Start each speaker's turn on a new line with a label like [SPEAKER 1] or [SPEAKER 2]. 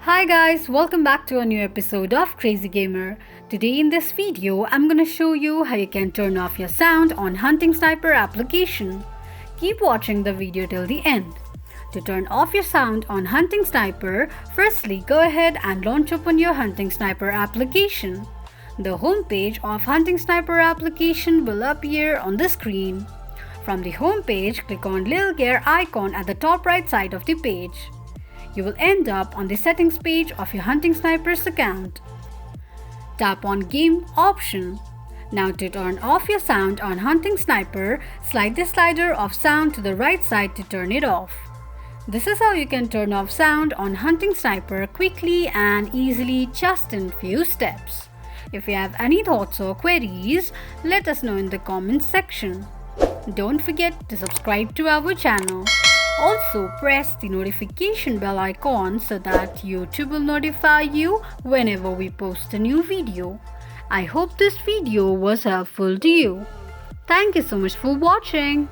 [SPEAKER 1] Hi guys, welcome back to a new episode of Crazy Gamer. Today in this video, I'm gonna show you how you can turn off your sound on Hunting Sniper application. Keep watching the video till the end. To turn off your sound on Hunting Sniper, firstly go ahead and launch open your Hunting Sniper application. The home page of Hunting Sniper application will appear on the screen. From the home page, click on little gear icon at the top right side of the page. You will end up on the settings page of your Hunting Sniper's account. Tap on Game option. Now to turn off your sound on Hunting Sniper, slide the slider of sound to the right side to turn it off. This is how you can turn off sound on Hunting Sniper quickly and easily just in few steps. If you have any thoughts or queries, let us know in the comments section. Don't forget to subscribe to our channel. Also, press the notification bell icon so that YouTube will notify you whenever we post a new video. I hope this video was helpful to you. Thank you so much for watching.